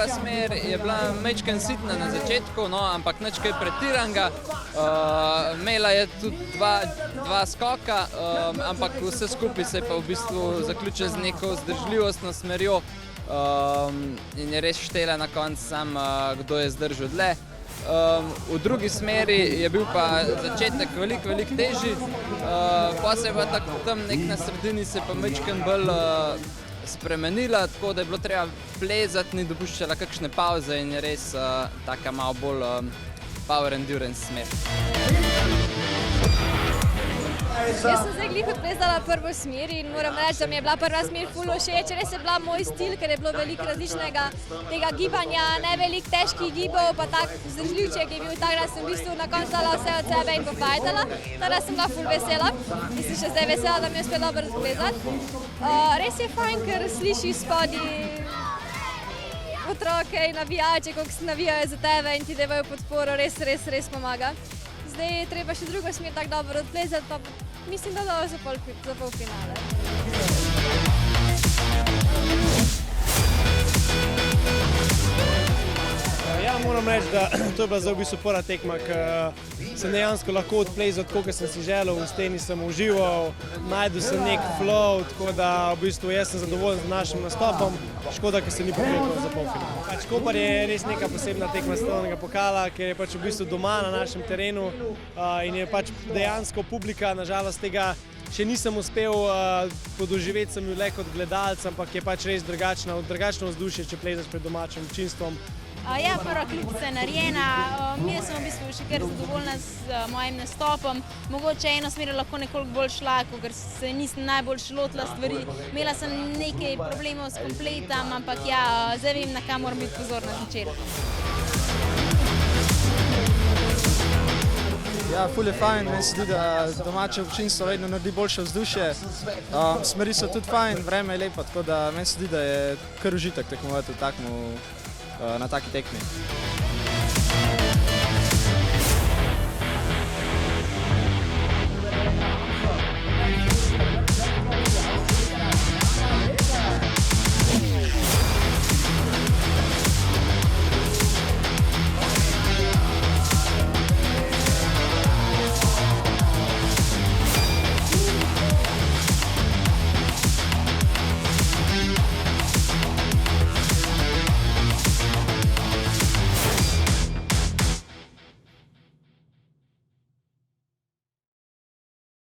prva smer je bila majčken sitna na začetku, no, ampak nič kaj pretiranga. Imela je tudi dva skoka, ampak vse skupaj se je pa v bistvu zaključilo z neko vzdržljivostno smerjo in je res štela na koncu sam, kdo je zdržal dlje. V drugi smeri je bil pa začetek veliko težji, pa se je pa tam nek na sredini se pa majčken bolj spremenila, tako da je bilo treba plezati, ni dopuščala kakšne pauze in je res taka malo bolj power endurance smer. Jaz sem zdaj glih odplezala prvo smer in moram reči, da mi je bila prva smer ful všeč. Res je bila moj stil, ker je bilo veliko različnega tega gibanja, ne veliko težkih gibov, pa tak vzdržljivček je bil tak, da sem v bistvu na koncu dala vse od sebe in pofajtala. Tako da sem bila ful vesela in sem še zdaj vesela, da mi je uspelo dobro odplezati. Res je fajn, ker slišiš spodaj otroke in navijače, kako se navijajo za tebe in ti dajo podporo, res pomaga. Zdaj je treba še drugo smer tako dobro odplezati, pa mislim, da dobro za polfinale. Ja, moram reči, da to je bila zdaj v bistvu prva tekma, ki sem dejansko lahko odplezal tako, kot sem si želel, v steni sem užival, najdel sem nek flow, tako da v bistvu jaz sem zadovoljen z našim nastopom, škoda, ker se ni poklekal za polfinale. Koper je res neka posebna tekma svetovnega pokala, ker je pač v bistvu doma na našem terenu in je pač dejansko publika, nažalost tega še nisem uspel podoživeti, sem bil le kot gledalec, ampak je pač res drugačno vzdušje, če plezaš pred domačim občinstvom. Ja, prva kljukica je narejena, mi sem v bistvu še kar zadovoljna z mojim nastopom. Mogoče eno smer lahko nekoliko bolj šla, ker se nisem najbolj lotila stvari. Imela sem nekaj problemov s kompletom, ampak ja, zdaj vem, na kam moram biti pozorna zvečer. Ja, ful je fajn, meni se zdi, da domače občinstvo vedno naredi boljše vzdušje. Smeri so tudi fajn, vreme je lepo, tako da meni se zdi, da je kar užitek tekmovati na taki tekmi.